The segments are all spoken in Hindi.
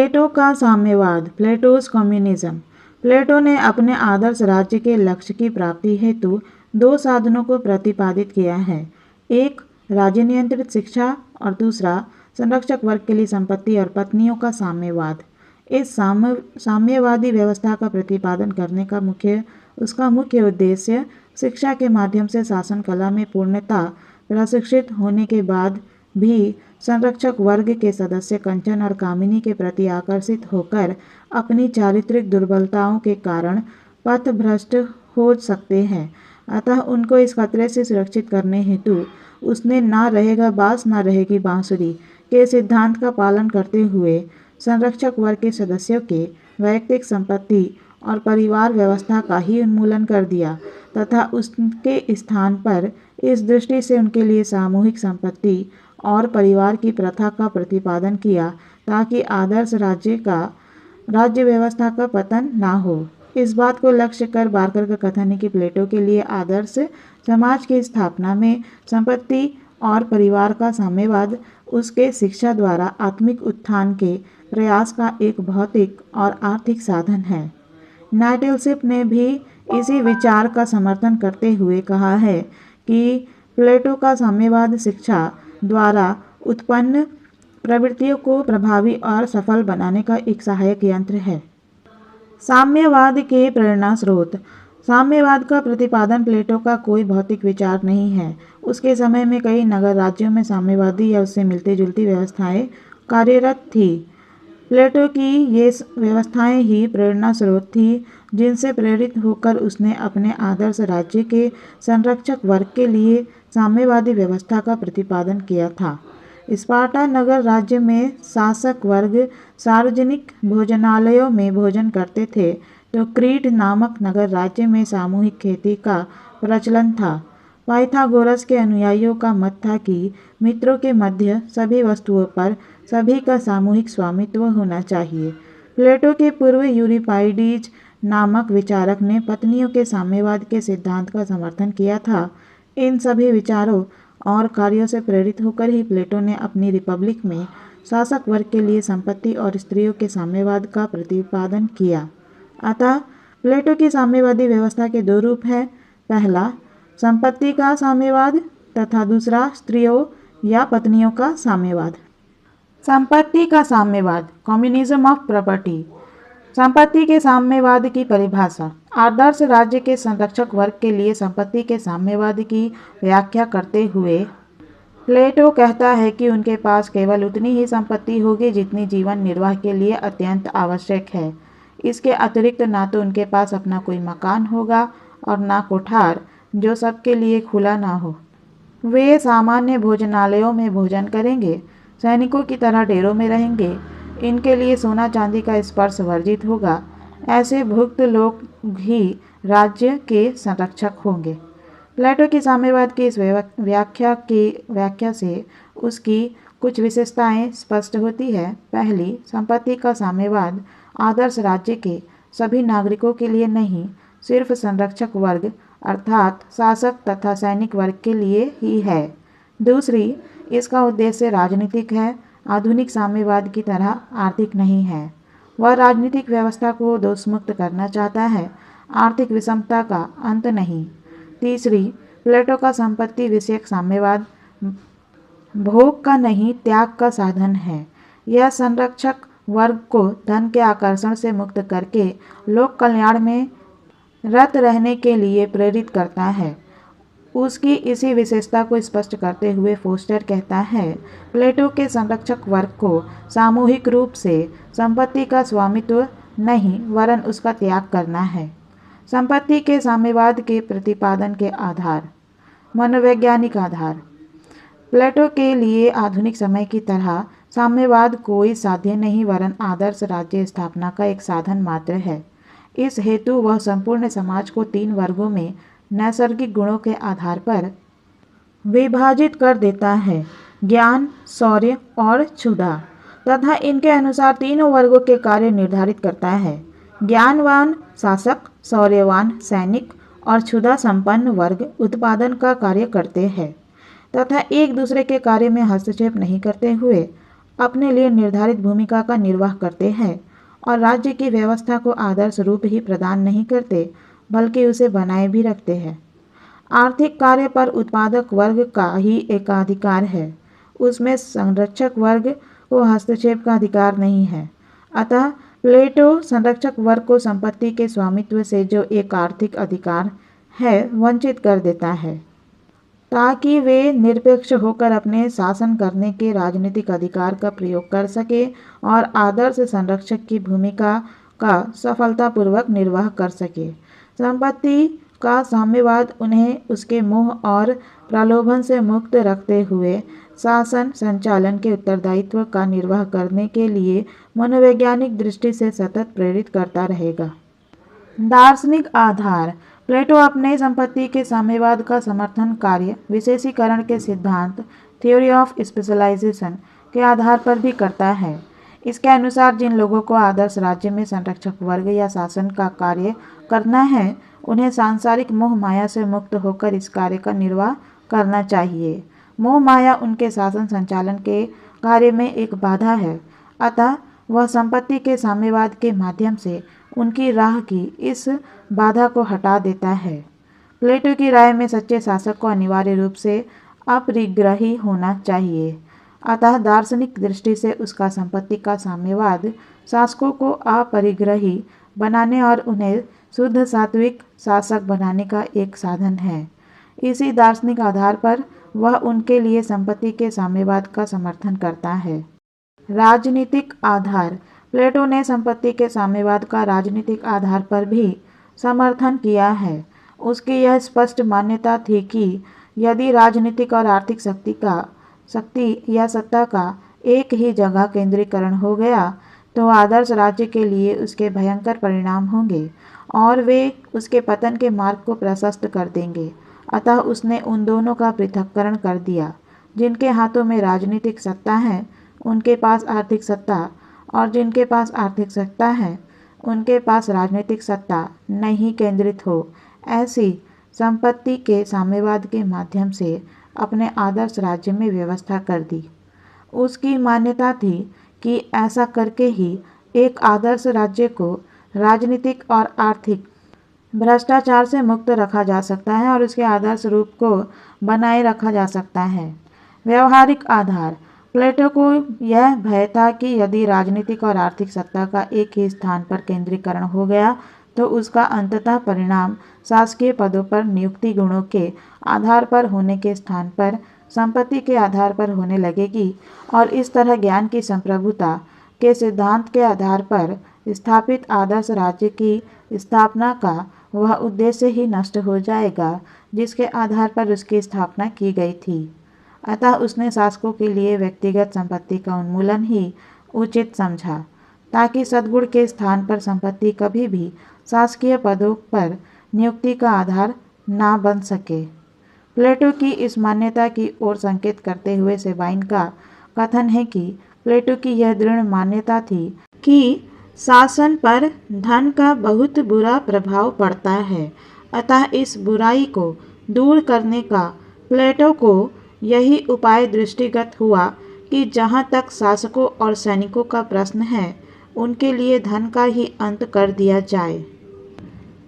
प्लेटो का साम्यवाद, प्लेटोज कम्युनिज्म। प्लेटो ने अपने आदर्श राज्य के लक्ष्य की प्राप्ति हेतु दो साधनों को प्रतिपादित किया है, एक राज्य नियंत्रित शिक्षा और दूसरा संरक्षक वर्ग के लिए संपत्ति और पत्नियों का साम्यवाद। इस साम्यवादी व्यवस्था का प्रतिपादन करने का उसका मुख्य उद्देश्य शिक्षा के माध्यम से शासन कला में पूर्णतः प्रशिक्षित होने के बाद भी संरक्षक वर्ग के सदस्य कंचन और कामिनी के प्रति आकर्षित होकर अपनी चारित्रिक दुर्बलताओं के कारण पथभ्रष्ट हो सकते हैं। अतः उनको इस खतरे से सुरक्षित करने हेतु उसने ना रहेगा बांस ना रहेगी बांसुरी के सिद्धांत का पालन करते हुए संरक्षक वर्ग के सदस्यों के वैयक्तिक संपत्ति और परिवार व्यवस्था का ही उन्मूलन कर दिया तथा उसके स्थान पर इस दृष्टि से उनके लिए सामूहिक संपत्ति और परिवार की प्रथा का प्रतिपादन किया ताकि आदर्श राज्य व्यवस्था का पतन ना हो। इस बात को लक्ष्य कर बार्कर का कथन है कि प्लेटो के लिए आदर्श समाज की स्थापना में संपत्ति और परिवार का साम्यवाद उसके शिक्षा द्वारा आत्मिक उत्थान के प्रयास का एक भौतिक और आर्थिक साधन है। नाइटिलशिप ने भी इसी विचार का समर्थन करते हुए कहा है कि प्लेटो का साम्यवाद शिक्षा द्वारा उत्पन्न प्रवृत्तियों को प्रभावी और सफल बनाने का एक सहायक यंत्र है। साम्यवाद के प्रेरणा स्रोत। साम्यवाद का प्रतिपादन प्लेटो का कोई भौतिक विचार नहीं है। उसके समय में कई नगर राज्यों में साम्यवादी या उससे मिलती जुलती व्यवस्थाएं कार्यरत थी। प्लेटो की ये व्यवस्थाएं ही प्रेरणा स्रोत थी जिनसे प्रेरित होकर उसने अपने आदर्श राज्य के संरक्षक वर्ग के लिए साम्यवादी व्यवस्था का प्रतिपादन किया था। स्पार्टा नगर राज्य में शासक वर्ग सार्वजनिक भोजनालयों में भोजन करते थे, तो क्रीट नामक नगर राज्य में सामूहिक खेती का प्रचलन था। पाइथागोरस के अनुयायियों का मत था कि मित्रों के मध्य सभी वस्तुओं पर सभी का सामूहिक स्वामित्व होना चाहिए। प्लेटो के पूर्व यूरिपाइडीज नामक विचारक ने पत्नियों के साम्यवाद के सिद्धांत का समर्थन किया था। इन सभी विचारों और कार्यों से प्रेरित होकर ही प्लेटो ने अपनी रिपब्लिक में शासक वर्ग के लिए संपत्ति और स्त्रियों के साम्यवाद का प्रतिपादन किया। अतः प्लेटो की साम्यवादी व्यवस्था के दो रूप हैं, पहला संपत्ति का साम्यवाद तथा दूसरा स्त्रियों या पत्नियों का साम्यवाद। संपत्ति का साम्यवाद, कम्युनिज्म ऑफ प्रॉपर्टी। संपत्ति के साम्यवाद की परिभाषा। आदर्श राज्य के संरक्षक वर्ग के लिए संपत्ति के साम्यवाद की व्याख्या करते हुए प्लेटो कहता है कि उनके पास केवल उतनी ही संपत्ति होगी जितनी जीवन निर्वाह के लिए अत्यंत आवश्यक है। इसके अतिरिक्त ना तो उनके पास अपना कोई मकान होगा और ना कोठार जो सबके लिए खुला ना हो। वे सामान्य भोजनालयों में भोजन करेंगे, सैनिकों की तरह डेरों में रहेंगे। इनके लिए सोना चांदी का स्पर्श वर्जित होगा। ऐसे भुक्त लोग ही राज्य के संरक्षक होंगे। प्लेटो की साम्यवाद की इस व्याख्या से उसकी कुछ विशेषताएं स्पष्ट होती है। पहली, संपत्ति का साम्यवाद आदर्श राज्य के सभी नागरिकों के लिए नहीं, सिर्फ संरक्षक वर्ग अर्थात शासक तथा सैनिक वर्ग के लिए ही है। दूसरी, इसका उद्देश्य राजनीतिक है, आधुनिक साम्यवाद की तरह आर्थिक नहीं है। वह राजनीतिक व्यवस्था को दोषमुक्त करना चाहता है, आर्थिक विषमता का अंत नहीं। तीसरी, प्लेटो का संपत्ति विषयक साम्यवाद भोग का नहीं त्याग का साधन है। यह संरक्षक वर्ग को धन के आकर्षण से मुक्त करके लोक कल्याण में रत रहने के लिए प्रेरित करता है। उसकी इसी विशेषता को स्पष्ट करते हुए फोस्टर कहता है, प्लेटो के संरक्षक वर्ग को सामूहिक रूप से संपत्ति का स्वामित्व नहीं वरन उसका त्याग करना है। संपत्ति के साम्यवाद के प्रतिपादन के आधार। मनोवैज्ञानिक आधार। प्लेटो के लिए आधुनिक समय की तरह साम्यवाद कोई साध्य नहीं वरन आदर्श राज्य स्थापना का एक साधन मात्र है। इस हेतु वह संपूर्ण समाज को 3 वर्गों में नैसर्गिक गुणों के आधार पर विभाजित कर देता है, ज्ञान, शौर्य और क्षुधा, तथा इनके अनुसार तीनों वर्गों के कार्य निर्धारित करता है। ज्ञानवान शासक, शौर्यवान सैनिक और क्षुधा संपन्न वर्ग उत्पादन का कार्य करते हैं तथा एक दूसरे के कार्य में हस्तक्षेप नहीं करते हुए अपने लिए निर्धारित भूमिका का निर्वाह करते हैं और राज्य की व्यवस्था को आदर्श रूप ही प्रदान नहीं करते बल्कि उसे बनाए भी रखते हैं। आर्थिक कार्य पर उत्पादक वर्ग का ही एकाधिकार है, उसमें संरक्षक वर्ग को हस्तक्षेप का अधिकार नहीं है। अतः प्लेटो संरक्षक वर्ग को संपत्ति के स्वामित्व से जो एक आर्थिक अधिकार है वंचित कर देता है, ताकि वे निरपेक्ष होकर अपने शासन करने के राजनीतिक अधिकार का प्रयोग कर सके और आदर्श संरक्षक की भूमिका का सफलतापूर्वक निर्वाह कर सके। संपत्ति का साम्यवाद उन्हें उसके मोह और प्रलोभन से मुक्त रखते हुए शासन संचालन के उत्तरदायित्व का निर्वाह करने के लिए मनोवैज्ञानिक दृष्टि से सतत प्रेरित करता रहेगा। दार्शनिक आधार। प्लेटो अपने संपत्ति के साम्यवाद का समर्थन कार्य विशेषीकरण के सिद्धांत थ्योरी ऑफ स्पेशलाइजेशन के आधार पर भी करता है। इसके अनुसार जिन लोगों को आदर्श राज्य में संरक्षक वर्ग या शासन का कार्य करना है उन्हें सांसारिक मोह माया से मुक्त होकर इस कार्य का निर्वाह करना चाहिए। मोह माया उनके शासन संचालन के कार्य में एक बाधा है, अतः वह संपत्ति के साम्यवाद के माध्यम से उनकी राह की इस बाधा को हटा देता है। प्लेटो की राय में सच्चे शासक को अनिवार्य रूप से अपरिग्रही होना चाहिए, अतः दार्शनिक दृष्टि से उसका संपत्ति का साम्यवाद शासकों को अपरिग्रही बनाने और उन्हें शुद्ध सात्विक शासक बनाने का एक साधन है। इसी दार्शनिक आधार पर वह उनके लिए संपत्ति के साम्यवाद का समर्थन करता है। राजनीतिक आधार। प्लेटो ने संपत्ति के साम्यवाद का राजनीतिक आधार पर भी समर्थन किया है। उसकी यह स्पष्ट मान्यता थी कि यदि राजनीतिक और आर्थिक शक्ति या सत्ता का एक ही जगह केंद्रीकरण हो गया तो आदर्श राज्य के लिए उसके भयंकर परिणाम होंगे और वे उसके पतन के मार्ग को प्रशस्त कर देंगे। अतः उसने उन दोनों का पृथक्करण कर दिया। जिनके हाथों में राजनीतिक सत्ता है उनके पास आर्थिक सत्ता, और जिनके पास आर्थिक सत्ता है उनके पास राजनीतिक सत्ता नहीं केंद्रित हो, ऐसी संपत्ति के साम्यवाद के माध्यम से अपने आदर्श राज्य में व्यवस्था कर दी। उसकी मान्यता थी कि ऐसा करके ही एक आदर्श राज्य को राजनीतिक और आर्थिक भ्रष्टाचार से मुक्त रखा जा सकता है और उसके आदर्श रूप को बनाए रखा जा सकता है। व्यवहारिक आधार। प्लेटो को यह भय था कि यदि राजनीतिक और आर्थिक सत्ता का एक ही स्थान पर केंद्रीकरण हो गया तो उसका अंततः परिणाम शासकीय पदों पर नियुक्ति गुणों के आधार पर होने के स्थान पर संपत्ति के आधार पर होने लगेगी और इस तरह ज्ञान की संप्रभुता के सिद्धांत के आधार पर स्थापित आदर्श राज्य की स्थापना का वह उद्देश्य ही नष्ट हो जाएगा जिसके आधार पर उसकी स्थापना की गई थी। अतः उसने शासकों के लिए व्यक्तिगत संपत्ति का उन्मूलन ही उचित समझा, ताकि सद्गुण के स्थान पर संपत्ति कभी भी शासकीय पदों पर नियुक्ति का आधार ना बन सके। प्लेटो की इस मान्यता की ओर संकेत करते हुए सेबाइन का कथन है कि प्लेटो की यह दृढ़ मान्यता थी कि शासन पर धन का बहुत बुरा प्रभाव पड़ता है, अतः इस बुराई को दूर करने का प्लेटो को यही उपाय दृष्टिगत हुआ कि जहाँ तक शासकों और सैनिकों का प्रश्न है उनके लिए धन का ही अंत कर दिया जाए।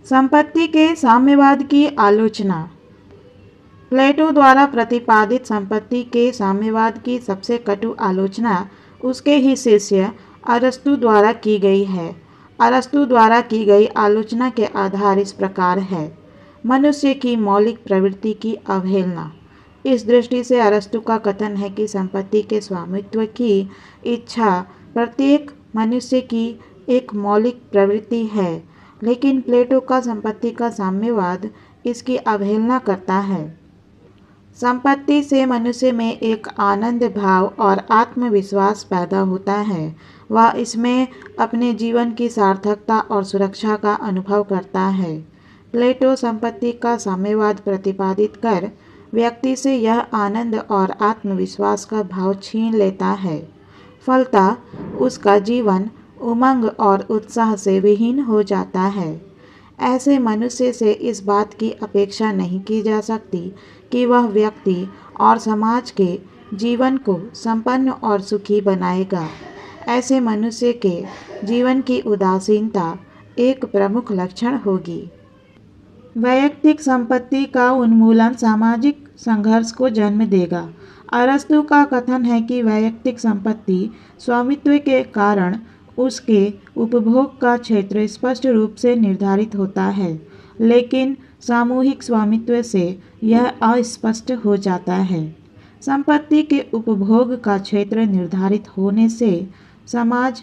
संपत्ति के साम्यवाद की आलोचना। प्लेटो द्वारा प्रतिपादित संपत्ति के साम्यवाद की सबसे कटु आलोचना उसके ही शिष्य अरस्तु द्वारा की गई है। अरस्तु द्वारा की गई आलोचना के आधार इस प्रकार है। मनुष्य की मौलिक प्रवृत्ति की अवहेलना। इस दृष्टि से अरस्तु का कथन है कि संपत्ति के स्वामित्व की इच्छा प्रत्येक मनुष्य की एक मौलिक प्रवृत्ति है, लेकिन प्लेटो का संपत्ति का साम्यवाद इसकी अवहेलना करता है। संपत्ति से मनुष्य में एक आनंद भाव और आत्मविश्वास पैदा होता है। वह इसमें अपने जीवन की सार्थकता और सुरक्षा का अनुभव करता है। प्लेटो संपत्ति का साम्यवाद प्रतिपादित कर व्यक्ति से यह आनंद और आत्मविश्वास का भाव छीन लेता है। फलतः उसका जीवन उमंग और उत्साह से विहीन हो जाता है। ऐसे मनुष्य से इस बात की अपेक्षा नहीं की जा सकती कि वह व्यक्ति और समाज के जीवन को संपन्न और सुखी बनाएगा। ऐसे मनुष्य के जीवन की उदासीनता एक प्रमुख लक्षण होगी। वैयक्तिक संपत्ति का उन्मूलन सामाजिक संघर्ष को जन्म देगा। अरस्तु का कथन है कि वैयक्तिक संपत्ति स्वामित्व के कारण उसके उपभोग का क्षेत्र स्पष्ट रूप से निर्धारित होता है, लेकिन सामूहिक स्वामित्व से यह अस्पष्ट हो जाता है। संपत्ति के उपभोग का क्षेत्र निर्धारित होने से समाज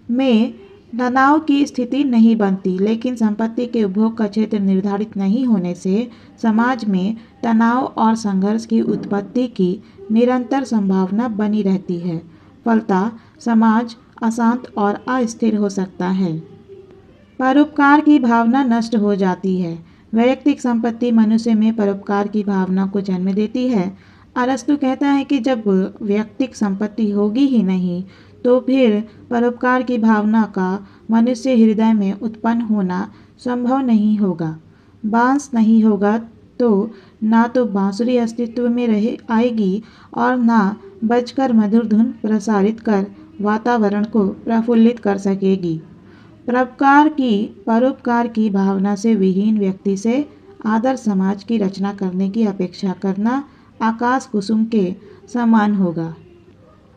में तनाव की स्थिति नहीं बनती, लेकिन संपत्ति के उपभोग का क्षेत्र निर्धारित नहीं होने से समाज में तनाव और संघर्ष की उत्पत्ति की निरंतर संभावना बनी रहती है। फलतः समाज अशांत और अस्थिर हो सकता है। परोपकार की भावना नष्ट हो जाती है। वैयक्तिक संपत्ति मनुष्य में परोपकार की भावना को जन्म देती है। अरस्तु कहता है कि जब वैयक्तिक संपत्ति होगी ही नहीं, तो फिर परोपकार की भावना का मनुष्य हृदय में उत्पन्न होना संभव नहीं होगा। बांस नहीं होगा तो ना तो बांसुरी अस्तित्व में रह आएगी और ना बजकर मधुर धुन प्रसारित कर वातावरण को प्रफुल्लित कर सकेगी। परोपकार की भावना से विहीन व्यक्ति से आदर्श समाज की रचना करने की अपेक्षा करना आकाश कुसुम के समान होगा।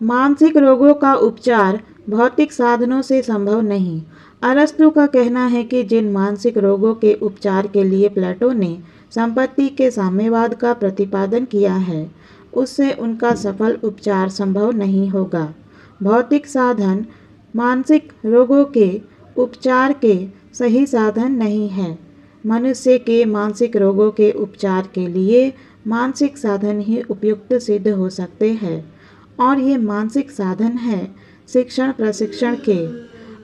मानसिक रोगों का उपचार भौतिक साधनों से संभव नहीं। अरस्तु का कहना है कि जिन मानसिक रोगों के उपचार के लिए प्लेटो ने संपत्ति के साम्यवाद का प्रतिपादन किया है, उससे उनका सफल उपचार संभव नहीं होगा। भौतिक साधन मानसिक रोगों के उपचार के सही साधन नहीं है। मनुष्य के मानसिक रोगों के उपचार के लिए मानसिक साधन ही उपयुक्त सिद्ध हो सकते हैं, और ये मानसिक साधन है शिक्षण प्रशिक्षण के।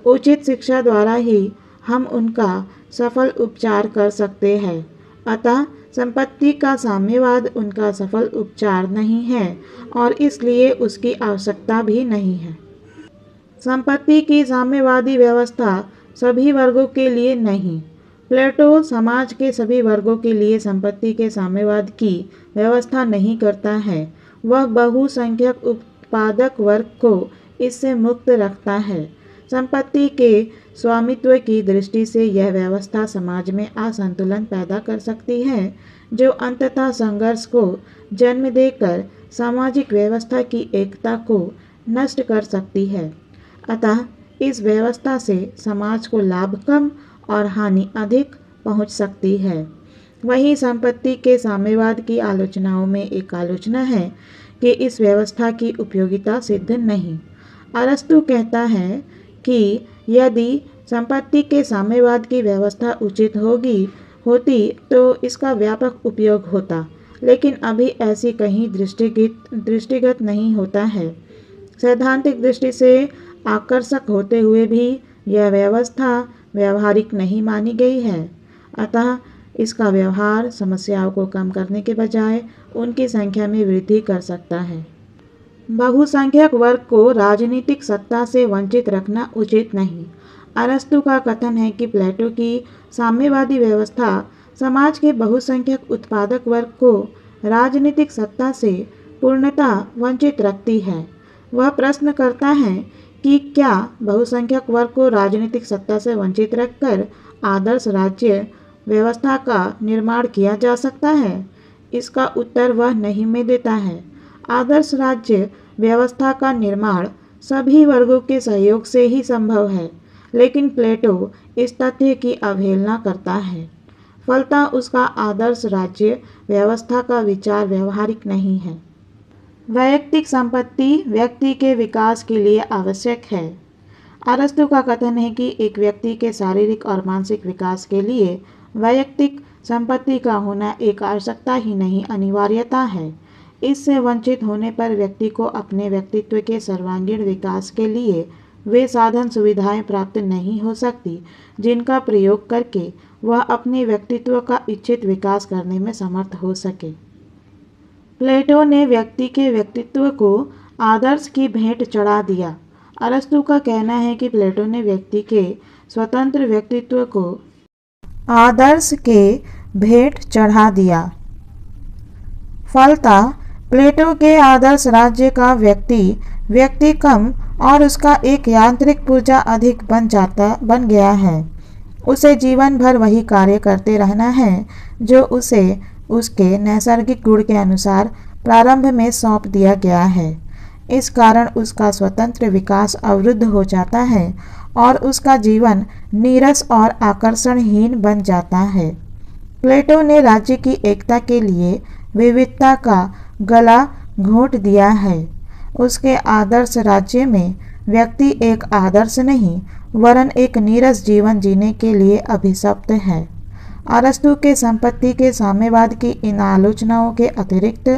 उचित शिक्षा द्वारा ही हम उनका सफल उपचार कर सकते हैं। अतः संपत्ति का साम्यवाद उनका सफल उपचार नहीं है और इसलिए उसकी आवश्यकता भी नहीं है। संपत्ति की साम्यवादी व्यवस्था सभी वर्गों के लिए नहीं। प्लेटो समाज के सभी वर्गों के लिए संपत्ति के साम्यवाद की व्यवस्था नहीं करता है। वह बहुसंख्यक उत्पादक वर्ग को इससे मुक्त रखता है। संपत्ति के स्वामित्व की दृष्टि से यह व्यवस्था समाज में असंतुलन पैदा कर सकती है, जो अंततः संघर्ष को जन्म देकर सामाजिक व्यवस्था की एकता को नष्ट कर सकती है। अतः इस व्यवस्था से समाज को लाभ कम और हानि अधिक पहुंच सकती है। वहीं संपत्ति के साम्यवाद की आलोचनाओं में एक आलोचना है कि इस व्यवस्था की उपयोगिता सिद्ध नहीं। अरस्तु कहता है कि यदि संपत्ति के साम्यवाद की व्यवस्था उचित होती तो इसका व्यापक उपयोग होता, लेकिन अभी ऐसी कहीं दृष्टिगत नहीं होता है। सैद्धांतिक दृष्टि से आकर्षक होते हुए भी यह व्यवस्था व्यवहारिक नहीं मानी गई है। अतः इसका व्यवहार समस्याओं को कम करने के बजाय उनकी संख्या में वृद्धि कर सकता है। बहुसंख्यक वर्ग को राजनीतिक सत्ता से वंचित रखना उचित नहीं। अरस्तु का कथन है कि प्लेटो की साम्यवादी व्यवस्था समाज के बहुसंख्यक उत्पादक वर्ग को राजनीतिक सत्ता से पूर्णतः वंचित रखती है। वह प्रश्न करता है कि क्या बहुसंख्यक वर्ग को राजनीतिक सत्ता से वंचित रखकर आदर्श राज्य व्यवस्था का निर्माण किया जा सकता है? इसका उत्तर वह नहीं में देता है। आदर्श राज्य व्यवस्था का निर्माण सभी वर्गों के सहयोग से ही संभव है, लेकिन प्लेटो इस तथ्य की अवहेलना करता है। फलतः उसका आदर्श राज्य व्यवस्था का विचार व्यवहारिक नहीं है। वैयक्तिक संपत्ति व्यक्ति के विकास के लिए आवश्यक है। अरस्तु का कथन है कि एक व्यक्ति के शारीरिक और मानसिक विकास के लिए वैयक्तिक संपत्ति का होना एक आवश्यकता ही नहीं, अनिवार्यता है। इससे वंचित होने पर व्यक्ति को अपने व्यक्तित्व के सर्वांगीण विकास के लिए वे साधन सुविधाएं प्राप्त नहीं हो सकती जिनका प्रयोग करके वह अपने व्यक्तित्व का इच्छित विकास करने में समर्थ हो सके। प्लेटो ने व्यक्ति के व्यक्तित्व को आदर्श की भेंट चढ़ा दिया। अरस्तु का कहना है कि प्लेटो ने व्यक्ति के स्वतंत्र व्यक्तित्व को आदर्श के भेंट चढ़ा दिया। फलतः प्लेटो के आदर्श राज्य का व्यक्ति कम और उसका एक यांत्रिक पुर्जा अधिक बन गया है। उसे जीवन भर वही कार्य करते रहना है जो उसे उसके नैसर्गिक गुण के अनुसार प्रारंभ में सौंप दिया गया है। इस कारण उसका स्वतंत्र विकास अवरुद्ध हो जाता है और उसका जीवन नीरस और आकर्षणहीन बन जाता है। प्लेटो ने राज्य की एकता के लिए विविधता का गला घोंट दिया है। उसके आदर्श राज्य में व्यक्ति एक आदर्श नहीं वरन एक नीरस जीवन जीने के लिए अभिशप्त है। अरस्तु के संपत्ति के साम्यवाद की इन आलोचनाओं के अतिरिक्त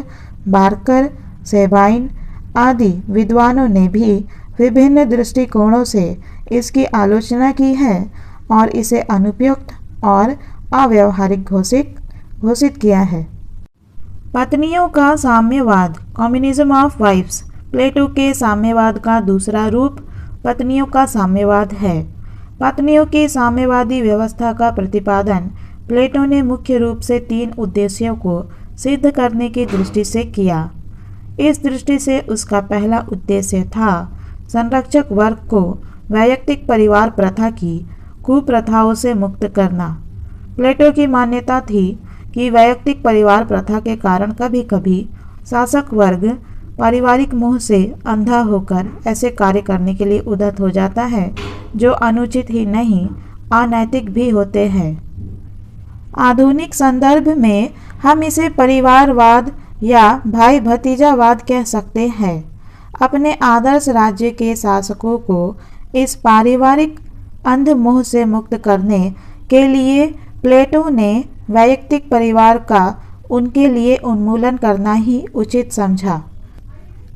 बार्कर, सेबाइन आदि विद्वानों ने भी विभिन्न दृष्टिकोणों से इसकी आलोचना की है और इसे अनुपयुक्त और अव्यावहारिक घोषित किया है। पत्नियों का साम्यवाद, कम्युनिज्म ऑफ वाइफ्स, प्लेटो के साम्यवाद का दूसरा रूप पत्नियों का साम्यवाद है। पत्नियों की साम्यवादी व्यवस्था का प्रतिपादन प्लेटो ने मुख्य रूप से 3 उद्देश्यों को सिद्ध करने की दृष्टि से किया। इस दृष्टि से उसका पहला उद्देश्य था संरक्षक वर्ग को वैयक्तिक परिवार प्रथा की कुप्रथाओं से मुक्त करना। प्लेटो की मान्यता थी कि वैयक्तिक परिवार प्रथा के कारण कभी कभी शासक वर्ग पारिवारिक मोह से अंधा होकर ऐसे कार्य करने के लिए उद्यत हो जाता है जो अनुचित ही नहीं अनैतिक भी होते हैं। आधुनिक संदर्भ में हम इसे परिवारवाद या भाई भतीजावाद कह सकते हैं। अपने आदर्श राज्य के शासकों को इस पारिवारिक अंध मोह से मुक्त करने के लिए प्लेटो ने वैयक्तिक परिवार का उनके लिए उन्मूलन करना ही उचित समझा।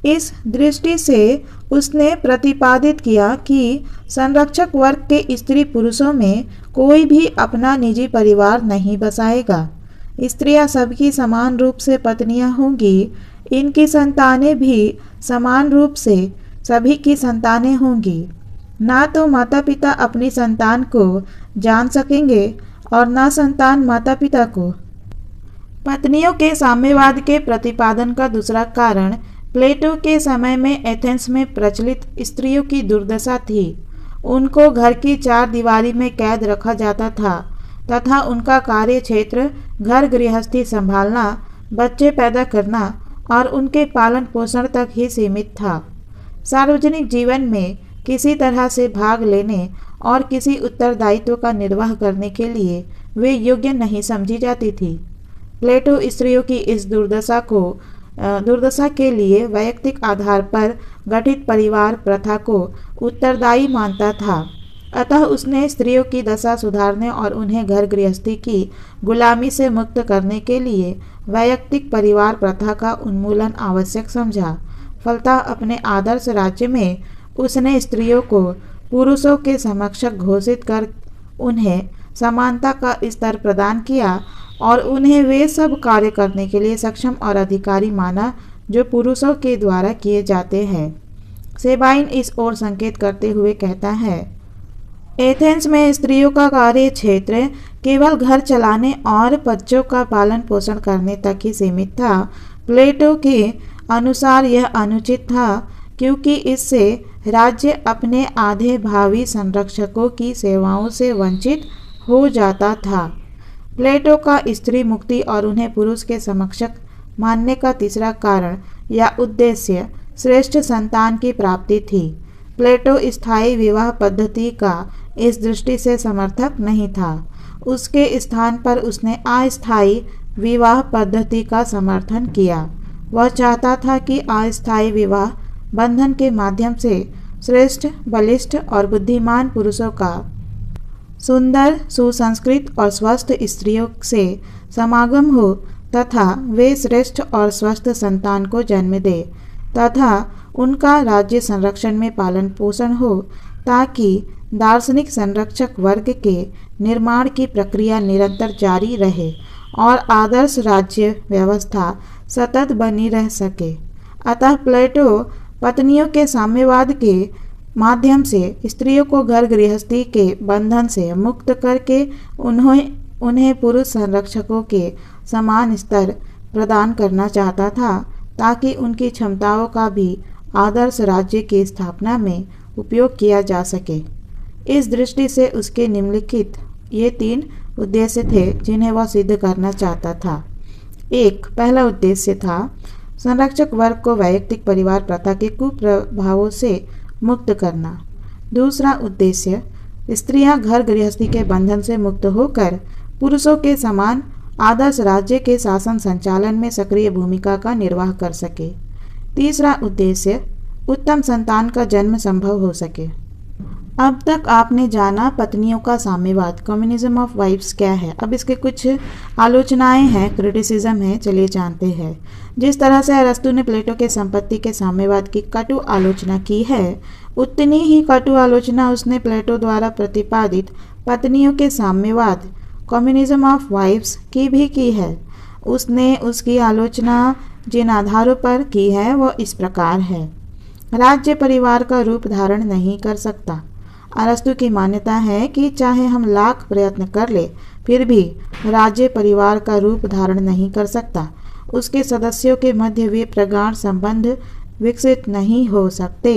इस दृष्टि से उसने प्रतिपादित किया कि संरक्षक वर्ग के स्त्री पुरुषों में कोई भी अपना निजी परिवार नहीं बसाएगा। स्त्रियां सबकी समान रूप से पत्नियां होंगी। इनकी संतानें भी समान रूप से सभी की संतानें होंगी। ना तो माता पिता अपनी संतान को जान सकेंगे और ना संतान माता पिता को। पत्नियों के साम्यवाद के प्रतिपादन का दूसरा कारण प्लेटो के समय में एथेंस में प्रचलित स्त्रियों की दुर्दशा थी। उनको घर की 4 दीवारी में कैद रखा जाता था तथा उनका कार्य क्षेत्र घर गृहस्थी संभालना, बच्चे पैदा करना और उनके पालन पोषण तक ही सीमित था। सार्वजनिक जीवन में किसी तरह से भाग लेने और किसी उत्तरदायित्व का निर्वाह करने के लिए वे योग्य नहीं समझी जाती थी। प्लेटो स्त्रियों की इस दुर्दशा के लिए वैयक्तिक आधार पर गठित परिवार प्रथा को उत्तरदायी मानता था। अतः उसने स्त्रियों की दशा सुधारने और उन्हें घर गृहस्थी की गुलामी से मुक्त करने के लिए वैयक्तिक परिवार प्रथा का उन्मूलन आवश्यक समझा। फलतः अपने आदर्श राज्य में उसने स्त्रियों को पुरुषों के समक्ष घोषित कर उन्हें समानता का स्तर प्रदान किया और उन्हें वे सब कार्य करने के लिए सक्षम और अधिकारी माना जो पुरुषों के द्वारा किए जाते हैं। सेबाइन इस ओर संकेत करते हुए कहता है, एथेंस में स्त्रियों का कार्य क्षेत्र केवल घर चलाने और बच्चों का पालन पोषण करने तक ही सीमित था। प्लेटो के अनुसार यह अनुचित था क्योंकि इससे राज्य अपने आधे भावी संरक्षकों की सेवाओं से वंचित हो जाता था। प्लेटो का स्त्री मुक्ति और उन्हें पुरुष के समक्ष मानने का तीसरा कारण या उद्देश्य श्रेष्ठ संतान की प्राप्ति थी। प्लेटो स्थायी विवाह पद्धति का इस दृष्टि से समर्थक नहीं था। उसके स्थान पर उसने अस्थायी विवाह पद्धति का समर्थन किया। वह चाहता था कि अस्थायी विवाह बंधन के माध्यम से श्रेष्ठ, बलिष्ठ और बुद्धिमान पुरुषों का सुंदर, सुसंस्कृत और स्वस्थ स्त्रियों से समागम हो तथा वे श्रेष्ठ और स्वस्थ संतान को जन्म दे तथा उनका राज्य संरक्षण में पालन पोषण हो ताकि दार्शनिक संरक्षक वर्ग के निर्माण की प्रक्रिया निरंतर जारी रहे और आदर्श राज्य व्यवस्था सतत बनी रह सके। अतः प्लेटो पत्नियों के साम्यवाद के माध्यम से स्त्रियों को घर गृहस्थी के बंधन से मुक्त करके उन्हें पुरुष संरक्षकों के समान स्तर प्रदान करना चाहता था ताकि उनकी क्षमताओं का भी आदर्श राज्य की स्थापना में उपयोग किया जा सके। इस दृष्टि से उसके निम्नलिखित ये 3 उद्देश्य थे जिन्हें वह सिद्ध करना चाहता था। पहला उद्देश्य था संरक्षक वर्ग को वैयक्तिक परिवार प्रथा के कुप्रभावों से मुक्त करना। दूसरा उद्देश्य स्त्रियां घर गृहस्थी के बंधन से मुक्त होकर पुरुषों के समान आदर्श राज्य के शासन संचालन में सक्रिय भूमिका का निर्वाह कर सके। तीसरा उद्देश्य उत्तम संतान का जन्म संभव हो सके। अब तक आपने जाना पत्नियों का साम्यवाद, कम्युनिज्म ऑफ वाइफ्स क्या है। अब इसके कुछ आलोचनाएं हैं, क्रिटिसिज्म है, चलिए जानते हैं। जिस तरह से अरस्तु ने प्लेटो के संपत्ति के साम्यवाद की कटु आलोचना की है, उतनी ही कटु आलोचना उसने प्लेटो द्वारा प्रतिपादित पत्नियों के साम्यवाद, कम्युनिज्म ऑफ वाइफ्स की भी की है। उसने उसकी आलोचना जिन आधारों पर की है वो इस प्रकार है। राज्य परिवार का रूप धारण नहीं कर सकता। अरस्तु की मान्यता है कि चाहे हम लाख प्रयत्न कर ले फिर भी राज्य परिवार का रूप धारण नहीं कर सकता। उसके सदस्यों के मध्य वे प्रगाढ़ संबंध विकसित नहीं हो सकते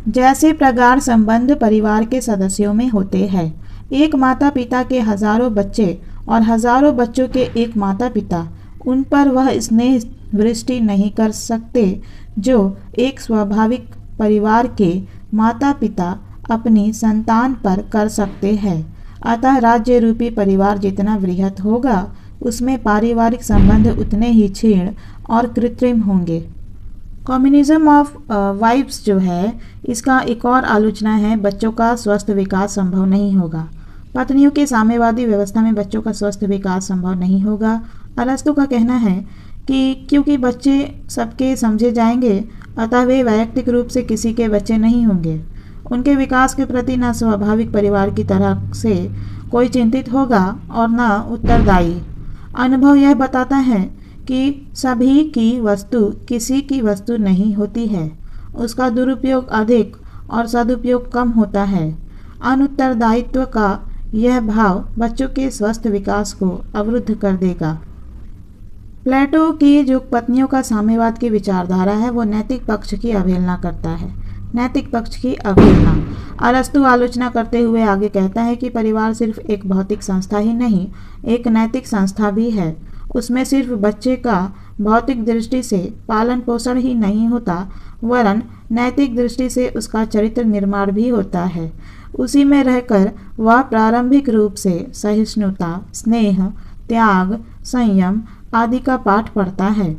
जैसे प्रगाढ़ संबंध परिवार के सदस्यों में होते हैं। एक माता पिता के हजारों बच्चे और हजारों बच्चों के एक माता पिता, उन पर वह स्नेह वृष्टि नहीं कर सकते जो एक स्वाभाविक परिवार के माता पिता अपनी संतान पर कर सकते हैं। अतः राज्य रूपी परिवार जितना वृहत होगा उसमें पारिवारिक संबंध उतने ही क्षीण और कृत्रिम होंगे। कम्युनिज्म ऑफ वाइफ्स जो है, इसका एक और आलोचना है बच्चों का स्वस्थ विकास संभव नहीं होगा। पत्नियों की साम्यवादी व्यवस्था में बच्चों का स्वस्थ विकास संभव नहीं होगा। अरस्तु का कहना है कि क्योंकि बच्चे सबके समझे जाएंगे अतः वे वैयक्तिक रूप से किसी के बच्चे नहीं होंगे। उनके विकास के प्रति न स्वाभाविक परिवार की तरह से कोई चिंतित होगा और न उत्तरदायी। अनुभव यह बताता है कि सभी की वस्तु किसी की वस्तु नहीं होती है। उसका दुरुपयोग अधिक और सदुपयोग कम होता है। अनुत्तरदायित्व का यह भाव बच्चों के स्वस्थ विकास को अवरुद्ध कर देगा। प्लेटो की जो पत्नियों का साम्यवाद की विचारधारा है वो नैतिक पक्ष की अवहेलना करता है। नैतिक पक्ष की अवहेलना। अरस्तु आलोचना करते हुए आगे कहता है कि परिवार सिर्फ एक भौतिक संस्था ही नहीं, एक नैतिक संस्था भी है। उसमें सिर्फ बच्चे का भौतिक दृष्टि से पालन पोषण ही नहीं होता, वरन नैतिक दृष्टि से उसका चरित्र निर्माण भी होता है। उसी में रहकर वह प्रारंभिक रूप से सहिष्णुता, स्नेह, त्याग, संयम आदि का पाठ पढ़ता है।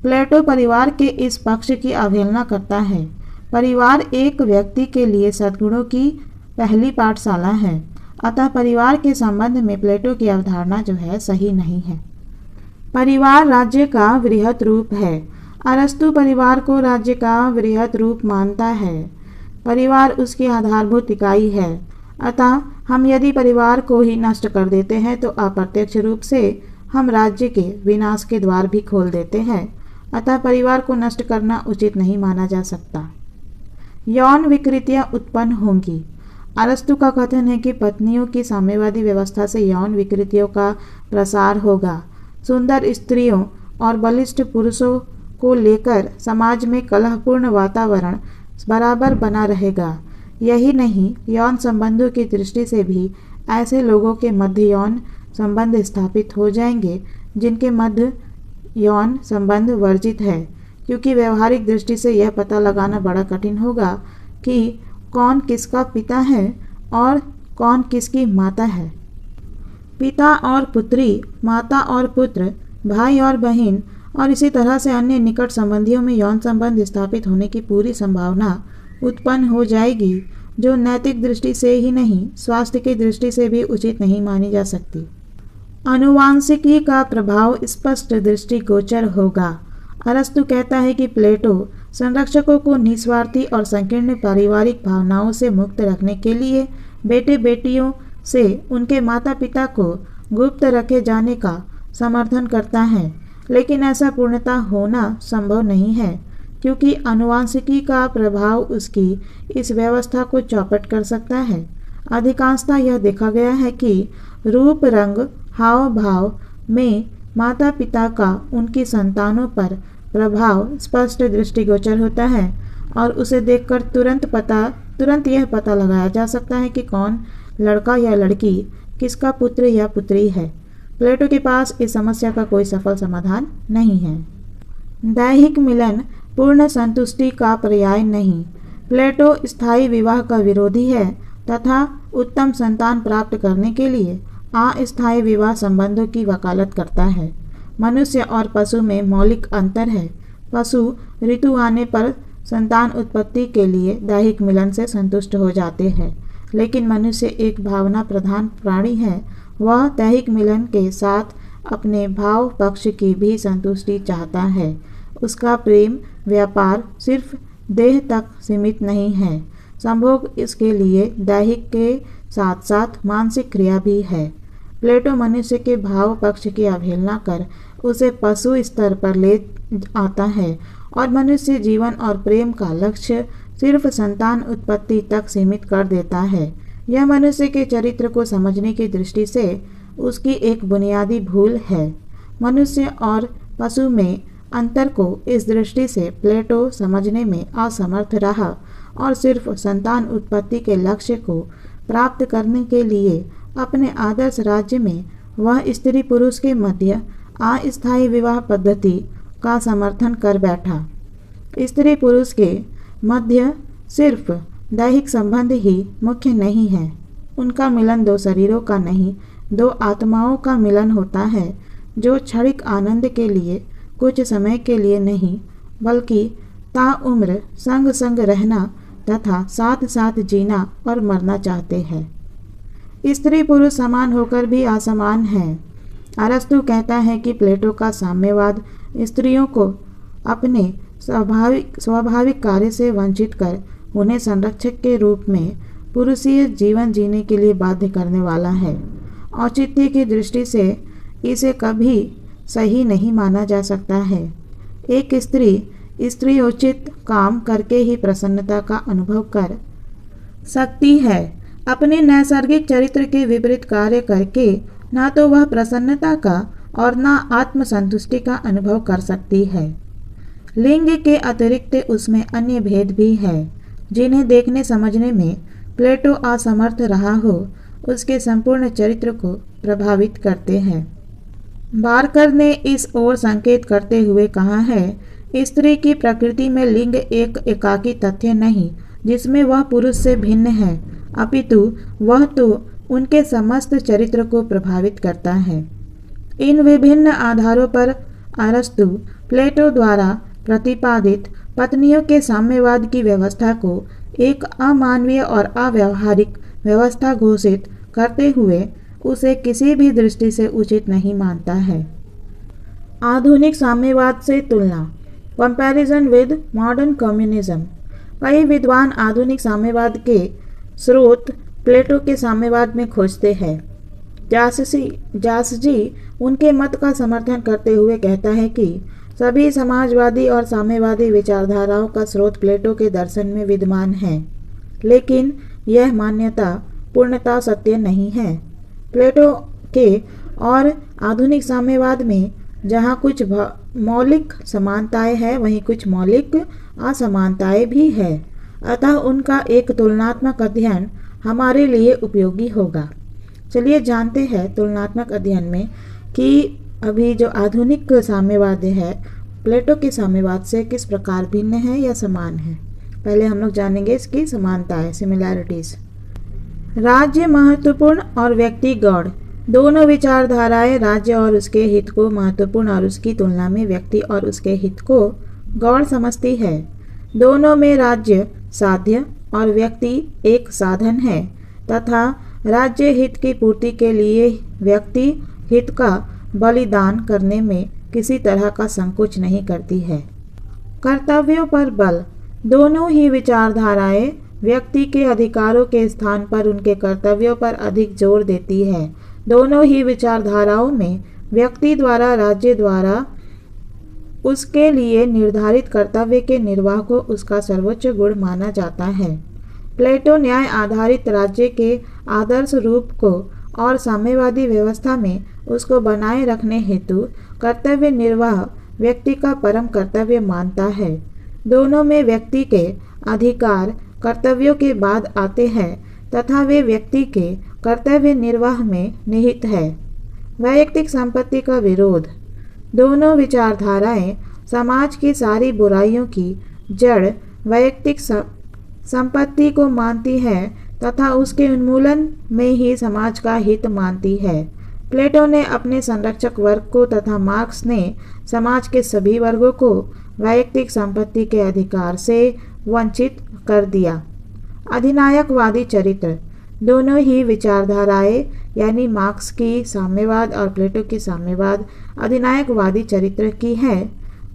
प्लेटो परिवार के इस पक्ष की अवहेलना करता है। परिवार एक व्यक्ति के लिए सद्गुणों की पहली पाठशाला है। अतः परिवार के संबंध में प्लेटो की अवधारणा जो है सही नहीं है। परिवार राज्य का वृहत रूप है। अरस्तु परिवार को राज्य का वृहत रूप मानता है। परिवार उसकी आधारभूत इकाई है। अतः हम यदि परिवार को ही नष्ट कर देते हैं तो अप्रत्यक्ष रूप से हम राज्य के विनाश के द्वार भी खोल देते हैं। अतः परिवार को नष्ट करना उचित नहीं माना जा सकता। यौन विकृतियां उत्पन्न होंगी। अरस्तु का कथन है कि पत्नियों की साम्यवादी व्यवस्था से यौन विकृतियों का प्रसार होगा। सुंदर स्त्रियों और बलिष्ठ पुरुषों को लेकर समाज में कलहपूर्ण वातावरण बराबर बना रहेगा। यही नहीं, यौन संबंधों की दृष्टि से भी ऐसे लोगों के मध्य यौन संबंध स्थापित हो जाएंगे जिनके मध्य यौन संबंध वर्जित है, क्योंकि व्यवहारिक दृष्टि से यह पता लगाना बड़ा कठिन होगा कि कौन किसका पिता है और कौन किसकी माता है। पिता और पुत्री, माता और पुत्र, भाई और बहन और इसी तरह से अन्य निकट संबंधियों में यौन संबंध स्थापित होने की पूरी संभावना उत्पन्न हो जाएगी, जो नैतिक दृष्टि से ही नहीं स्वास्थ्य की दृष्टि से भी उचित नहीं मानी जा सकती। आनुवांशिकी का प्रभाव स्पष्ट दृष्टिगोचर होगा। अरस्तु कहता है कि प्लेटो संरक्षकों को निस्वार्थी और संकीर्ण पारिवारिक भावनाओं से मुक्त रखने के लिए बेटे बेटियों से उनके माता पिता को गुप्त रखे जाने का समर्थन करता है, लेकिन ऐसा पूर्णतः होना संभव नहीं है, क्योंकि आनुवांशिकी का प्रभाव उसकी इस व्यवस्था को चौपट कर सकता है। अधिकांशतः यह देखा गया है कि रूप, रंग, हाव भाव में माता पिता का उनकी संतानों पर प्रभाव स्पष्ट दृष्टिगोचर होता है और उसे देखकर तुरंत यह पता लगाया जा सकता है कि कौन लड़का या लड़की किसका पुत्र या पुत्री है। प्लेटो के पास इस समस्या का कोई सफल समाधान नहीं है। दैहिक मिलन पूर्ण संतुष्टि का पर्याय नहीं। प्लेटो स्थायी विवाह का विरोधी है तथा उत्तम संतान प्राप्त करने के लिए अस्थायी विवाह संबंधों की वकालत करता है। मनुष्य और पशु में मौलिक अंतर है। पशु ऋतु आने पर संतान उत्पत्ति के लिए दैहिक मिलन से संतुष्ट हो जाते हैं, लेकिन मनुष्य एक भावना प्रधान प्राणी है। वह दैहिक मिलन के साथ अपने भाव पक्ष की भी संतुष्टि चाहता है। उसका प्रेम व्यापार सिर्फ देह तक सीमित नहीं है। संभोग इसके लिए दैहिक के साथ साथ मानसिक क्रिया भी है। प्लेटो मनुष्य के भाव पक्ष की अवहेलना कर उसे पशु स्तर पर ले आता है और मनुष्य जीवन और प्रेम का लक्ष्य सिर्फ संतान उत्पत्ति तक सीमित कर देता है। यह मनुष्य के चरित्र को समझने की दृष्टि से उसकी एक बुनियादी भूल है। मनुष्य और पशु में अंतर को इस दृष्टि से प्लेटो समझने में असमर्थ रहा और सिर्फ संतान उत्पत्ति के लक्ष्य को प्राप्त करने के लिए अपने आदर्श राज्य में वह स्त्री पुरुष के मध्य अस्थायी विवाह पद्धति का समर्थन कर बैठा। स्त्री पुरुष के मध्य सिर्फ दैहिक संबंध ही मुख्य नहीं है। उनका मिलन दो शरीरों का नहीं, दो आत्माओं का मिलन होता है, जो क्षणिक आनंद के लिए कुछ समय के लिए नहीं बल्कि ताउम्र संग संग रहना तथा साथ साथ जीना और मरना चाहते हैं। स्त्री पुरुष समान होकर भी असमान हैं। अरस्तु कहता है कि प्लेटो का साम्यवाद स्त्रियों को अपने स्वाभाविक कार्य से वंचित कर उन्हें संरक्षक के रूप में पुरुषीय जीवन जीने के लिए बाध्य करने वाला है। औचित्य की दृष्टि से इसे कभी सही नहीं माना जा सकता है। एक स्त्रीयोचित काम करके ही प्रसन्नता का अनुभव कर सकती है। अपने नैसर्गिक चरित्र के विपरीत कार्य करके ना तो वह प्रसन्नता का और ना आत्मसंतुष्टि का अनुभव कर सकती है। लिंग के अतिरिक्त उसमें अन्य भेद भी है जिन्हें देखने समझने में प्लेटो असमर्थ रहा हो उसके संपूर्ण चरित्र को प्रभावित करते हैं। बार्कर ने इस ओर संकेत करते हुए कहा है, स्त्री की प्रकृति में लिंग एक एकाकी तथ्य नहीं जिसमें वह पुरुष से भिन्न है, अपितु वह तो उनके समस्त चरित्र को प्रभावित करता है। इन विभिन्न आधारों पर अरस्तु प्लेटो द्वारा प्रतिपादित पत्नियों के साम्यवाद की व्यवस्था को एक अमानवीय और अव्यावहारिक व्यवस्था घोषित करते हुए उसे किसी भी दृष्टि से उचित नहीं मानता है। आधुनिक साम्यवाद से तुलना, कंपैरिजन विद मॉडर्न कम्युनिज्म। कई विद्वान आधुनिक साम्यवाद के स्रोत प्लेटो के साम्यवाद में खोजते हैं। जासजी उनके मत का समर्थन करते हुए कहता है कि सभी समाजवादी और साम्यवादी विचारधाराओं का स्रोत प्लेटो के दर्शन में विद्यमान है, लेकिन यह मान्यता पूर्णतः सत्य नहीं है। प्लेटो के और आधुनिक साम्यवाद में जहाँ कुछ मौलिक समानताएं हैं वहीं कुछ मौलिक असमानताएं भी है, अतः उनका एक तुलनात्मक अध्ययन हमारे लिए उपयोगी होगा। चलिए जानते हैं तुलनात्मक अध्ययन में कि अभी जो आधुनिक साम्यवाद है प्लेटो के साम्यवाद से किस प्रकार भिन्न है या समान है। पहले हम लोग जानेंगे इसकी समानताएं, सिमिलैरिटीज। राज्य महत्वपूर्ण और व्यक्ति गौण। दोनों विचारधाराएं राज्य और उसके हित को महत्वपूर्ण और उसकी तुलना में व्यक्ति और उसके हित को गौण समझती है। दोनों में राज्य साध्य और व्यक्ति एक साधन है तथा राज्य हित की पूर्ति के लिए व्यक्ति हित का बलिदान करने में किसी तरह का संकोच नहीं करती है। कर्तव्यों पर बल। दोनों ही विचारधाराएं व्यक्ति के अधिकारों के स्थान पर उनके कर्तव्यों पर अधिक जोर देती है। दोनों ही विचारधाराओं में व्यक्ति द्वारा राज्य द्वारा उसके लिए निर्धारित कर्तव्य के निर्वाह को उसका सर्वोच्च गुण माना जाता है। प्लेटो न्याय आधारित राज्य के आदर्श रूप को और साम्यवादी व्यवस्था में उसको बनाए रखने हेतु कर्तव्य निर्वाह व्यक्ति का परम कर्तव्य मानता है। दोनों में व्यक्ति के अधिकार कर्तव्यों के बाद आते हैं तथा वे व्यक्ति के कर्तव्य निर्वाह में निहित है। वैयक्तिक संपत्ति का विरोध। दोनों विचारधाराएं समाज की सारी बुराइयों की जड़ वैयक्तिक संपत्ति को मानती है तथा उसके उन्मूलन में ही समाज का हित मानती है। प्लेटो ने अपने संरक्षक वर्ग को तथा मार्क्स ने समाज के सभी वर्गों को वैयक्तिक संपत्ति के अधिकार से वंचित कर दिया। अधिनायकवादी चरित्र। दोनों ही विचारधाराएं यानी मार्क्स की साम्यवाद और प्लेटो की साम्यवाद अधिनायकवादी चरित्र की है।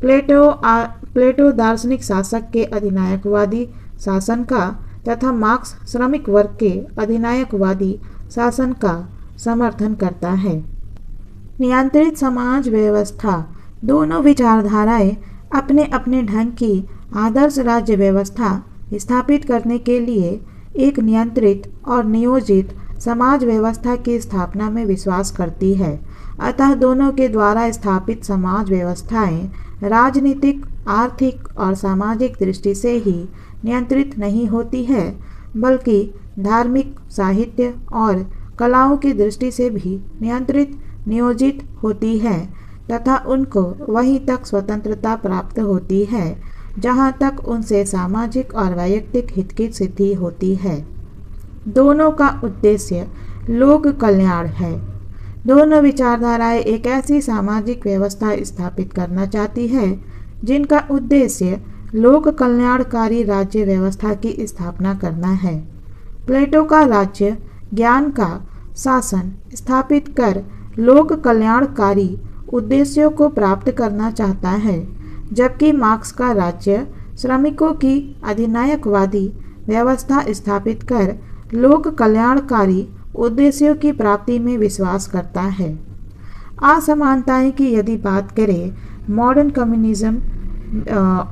प्लेटो दार्शनिक शासक के अधिनायकवादी शासन का तथा मार्क्स श्रमिक वर्ग के अधिनायकवादी शासन का समर्थन करता है। नियंत्रित समाज व्यवस्था। दोनों विचारधाराएं अपने अपने ढंग की आदर्श राज्य व्यवस्था स्थापित करने के लिए एक नियंत्रित और नियोजित समाज व्यवस्था की स्थापना में विश्वास करती है। अतः दोनों के द्वारा स्थापित समाज व्यवस्थाएं राजनीतिक, आर्थिक और सामाजिक दृष्टि से ही नियंत्रित नहीं होती है, बल्कि धार्मिक, साहित्य और कलाओं की दृष्टि से भी नियंत्रित, नियोजित होती है तथा उनको वहीं तक स्वतंत्रता प्राप्त होती है जहां तक उनसे सामाजिक और वैयक्तिक हित की सिद्धि होती है। दोनों का उद्देश्य लोक कल्याण है। दोनों विचारधाराएं एक ऐसी सामाजिक व्यवस्था स्थापित करना चाहती है जिनका उद्देश्य लोक कल्याणकारी राज्य व्यवस्था की स्थापना करना है। प्लेटो का राज्य ज्ञान का शासन स्थापित कर लोक कल्याणकारी उद्देश्यों को प्राप्त करना चाहता है, जबकि मार्क्स का राज्य श्रमिकों की अधिनायकवादी व्यवस्था स्थापित कर लोक कल्याणकारी उद्देश्यों की प्राप्ति में विश्वास करता है। असमानताएं की यदि बात करें, मॉडर्न कम्युनिज्म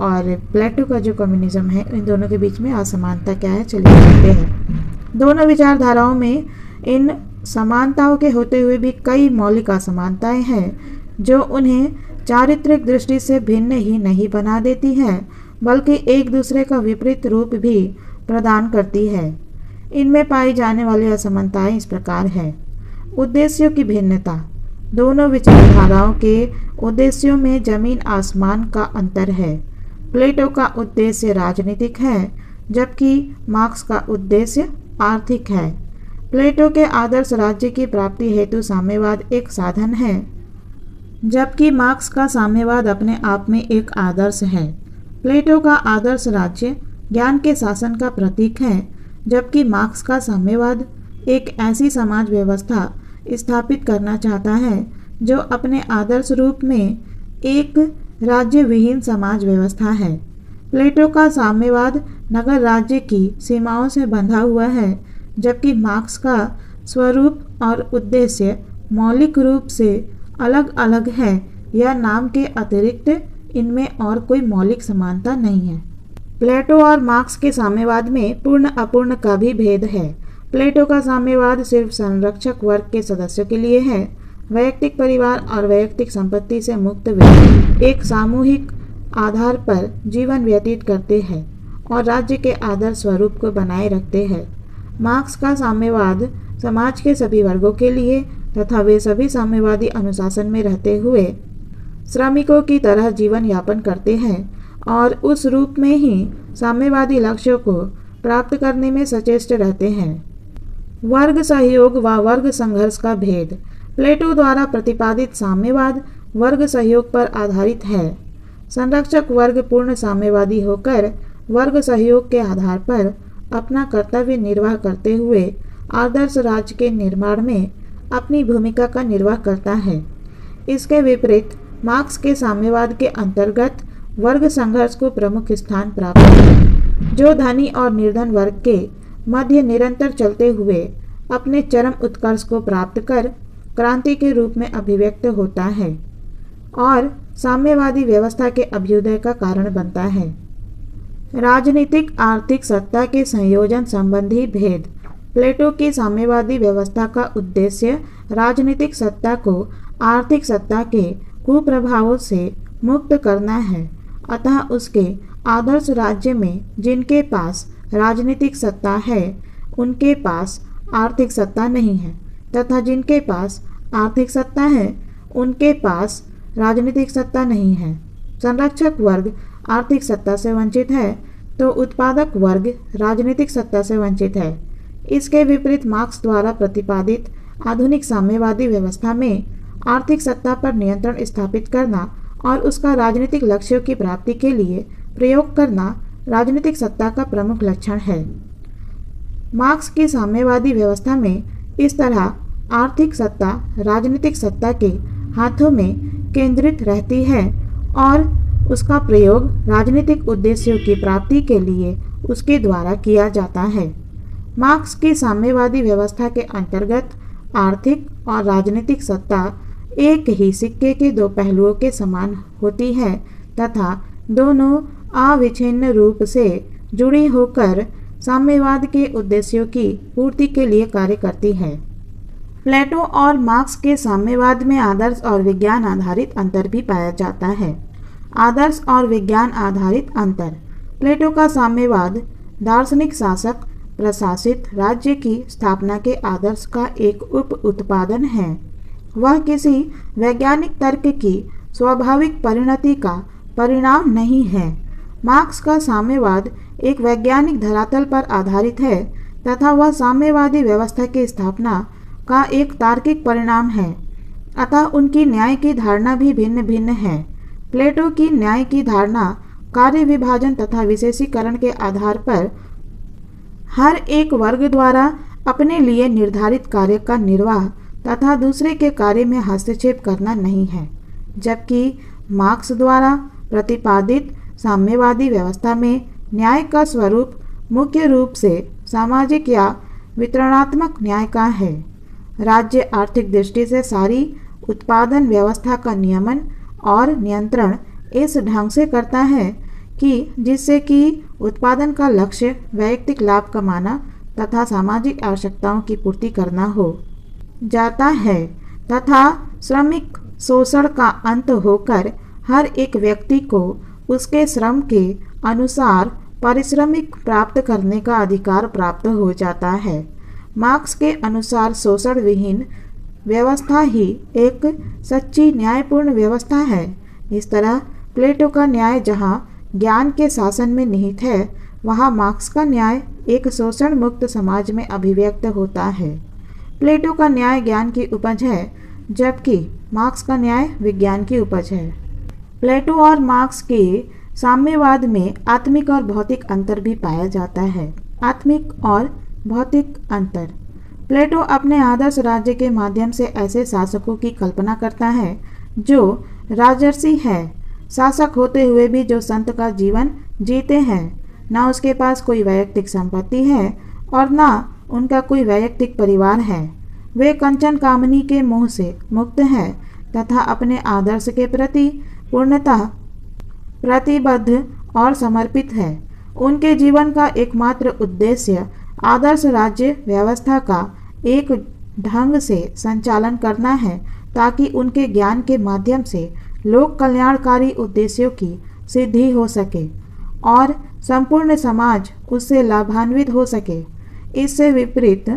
और प्लेटो का जो कम्युनिज्म है, इन दोनों के बीच में असमानता क्या है, चलिए देखते हैं। दोनों विचारधाराओं में इन समानताओं के होते हुए भी कई मौलिक असमानताएं हैं जो उन्हें चारित्रिक दृष्टि से भिन्न ही नहीं बना देती है, बल्कि एक दूसरे का विपरीत रूप भी प्रदान करती है। इनमें पाई जाने वाली असमानताएं इस प्रकार है। उद्देश्यों की भिन्नता। दोनों विचारधाराओं के उद्देश्यों में जमीन आसमान का अंतर है। प्लेटो का उद्देश्य राजनीतिक है, जबकि मार्क्स का उद्देश्य आर्थिक है। प्लेटो के आदर्श राज्य की प्राप्ति हेतु साम्यवाद एक साधन है, जबकि मार्क्स का साम्यवाद अपने आप में एक आदर्श है। प्लेटो का आदर्श राज्य ज्ञान के शासन का प्रतीक है, जबकि मार्क्स का साम्यवाद एक ऐसी समाज व्यवस्था स्थापित करना चाहता है जो अपने आदर्श रूप में एक राज्य विहीन समाज व्यवस्था है। प्लेटो का साम्यवाद नगर राज्य की सीमाओं से बंधा हुआ है, जबकि मार्क्स का स्वरूप और उद्देश्य मौलिक रूप से अलग अलग है। यह नाम के अतिरिक्त इनमें और कोई मौलिक समानता नहीं है। प्लेटो और मार्क्स के साम्यवाद में पूर्ण अपूर्ण का भी भेद है। प्लेटो का साम्यवाद सिर्फ संरक्षक वर्ग के सदस्यों के लिए है। वैयक्तिक परिवार और वैयक्तिक संपत्ति से मुक्त व्यक्ति एक सामूहिक आधार पर जीवन व्यतीत करते हैं और राज्य के आदर्श स्वरूप को बनाए रखते हैं। मार्क्स का साम्यवाद समाज के सभी वर्गों के लिए तथा वे सभी साम्यवादी अनुशासन में रहते हुए श्रमिकों की तरह जीवन यापन करते हैं और उस रूप में ही साम्यवादी लक्ष्यों को प्राप्त करने में सचेष्ट रहते हैं। वर्ग सहयोग व वर्ग संघर्ष का भेद। प्लेटो द्वारा प्रतिपादित साम्यवाद वर्ग सहयोग पर आधारित है। संरक्षक वर्ग पूर्ण साम्यवादी होकर वर्ग सहयोग के आधार पर अपना कर्तव्य निर्वाह करते हुए आदर्श राज्य के निर्माण में अपनी भूमिका का निर्वाह करता है। इसके विपरीत मार्क्स के साम्यवाद के अंतर्गत वर्ग संघर्ष को प्रमुख स्थान प्राप्त है, जो धनी और निर्धन वर्ग के मध्य निरंतर चलते हुए अपने चरम उत्कर्ष को प्राप्त कर क्रांति के रूप में अभिव्यक्त होता है और साम्यवादी व्यवस्था के अभ्युदय का कारण बनता है। राजनीतिक आर्थिक सत्ता के संयोजन संबंधी भेद। प्लेटो की साम्यवादी व्यवस्था का उद्देश्य राजनीतिक सत्ता को आर्थिक सत्ता के कुप्रभावों से मुक्त करना है। अतः उसके आदर्श राज्य में जिनके पास राजनीतिक सत्ता है उनके पास आर्थिक सत्ता नहीं है, तथा जिनके पास आर्थिक सत्ता है उनके पास राजनीतिक सत्ता नहीं है। संरक्षक वर्ग आर्थिक सत्ता से वंचित है तो उत्पादक वर्ग राजनीतिक सत्ता से वंचित है। इसके विपरीत मार्क्स द्वारा प्रतिपादित आधुनिक साम्यवादी व्यवस्था में आर्थिक सत्ता पर नियंत्रण स्थापित करना और उसका राजनीतिक लक्ष्यों की प्राप्ति के लिए प्रयोग करना राजनीतिक सत्ता का प्रमुख लक्षण है। मार्क्स की साम्यवादी व्यवस्था में इस तरह आर्थिक सत्ता राजनीतिक सत्ता के हाथों में केंद्रित रहती है और उसका प्रयोग राजनीतिक उद्देश्यों की प्राप्ति के लिए उसके द्वारा किया जाता है। मार्क्स की साम्यवादी व्यवस्था के अंतर्गत आर्थिक और राजनीतिक सत्ता एक ही सिक्के के दो पहलुओं के समान होती है तथा दोनों अविच्छिन्न रूप से जुड़ी होकर साम्यवाद के उद्देश्यों की पूर्ति के लिए कार्य करती है। प्लेटो और मार्क्स के साम्यवाद में आदर्श और विज्ञान आधारित अंतर भी पाया जाता है। आदर्श और विज्ञान आधारित अंतर। प्लेटो का साम्यवाद दार्शनिक शासक प्रशासित राज्य की स्थापना के आदर्श का एक उप उत्पादन है। वह किसी वैज्ञानिक तर्क की स्वाभाविक परिणति का परिणाम नहीं है। मार्क्स का साम्यवाद एक वैज्ञानिक धरातल पर आधारित है तथा वह साम्यवादी व्यवस्था की स्थापना का एक तार्किक परिणाम है। अतः उनकी न्याय की धारणा भी भिन्न भिन्न है। प्लेटो की न्याय की धारणा कार्य विभाजन तथा विशेषीकरण के आधार पर हर एक वर्ग द्वारा अपने लिए निर्धारित कार्य का निर्वाह तथा दूसरे के कार्य में हस्तक्षेप करना नहीं है, जबकि मार्क्स द्वारा प्रतिपादित साम्यवादी व्यवस्था में न्याय का स्वरूप मुख्य रूप से सामाजिक या वितरणात्मक न्याय का है। राज्य आर्थिक दृष्टि से सारी उत्पादन व्यवस्था का नियमन और नियंत्रण इस ढंग से करता है कि जिससे कि उत्पादन का लक्ष्य वैयक्तिक लाभ कमाना तथा सामाजिक आवश्यकताओं की पूर्ति करना हो जाता है तथा श्रमिक शोषण का अंत होकर हर एक व्यक्ति को उसके श्रम के अनुसार पारिश्रमिक प्राप्त करने का अधिकार प्राप्त हो जाता है। मार्क्स के अनुसार शोषण विहीन व्यवस्था ही एक सच्ची न्यायपूर्ण व्यवस्था है। इस तरह प्लेटो का न्याय जहाँ ज्ञान के शासन में निहित है, वहाँ मार्क्स का न्याय एक शोषण मुक्त समाज में अभिव्यक्त होता है। प्लेटो का न्याय ज्ञान की उपज है, जबकि मार्क्स का न्याय विज्ञान की उपज है। प्लेटो और मार्क्स के साम्यवाद में आत्मिक और भौतिक अंतर भी पाया जाता है। आत्मिक और भौतिक अंतर। प्लेटो अपने आदर्श राज्य के माध्यम से ऐसे शासकों की कल्पना करता है जो राजर्षि है, शासक होते हुए भी जो संत का जीवन जीते हैं। ना उसके पास कोई वैयक्तिक संपत्ति है और ना उनका कोई वैयक्तिक परिवार है। वे कंचन कामनी के मोह से मुक्त हैं तथा अपने आदर्श के प्रति पूर्णतः प्रतिबद्ध और समर्पित है। उनके जीवन का एकमात्र उद्देश्य आदर्श राज्य व्यवस्था का एक ढंग से संचालन करना है ताकि उनके ज्ञान के माध्यम से लोक कल्याणकारी उद्देश्यों की सिद्धि हो सके और संपूर्ण समाज उससे लाभान्वित हो सके। इससे विपरीत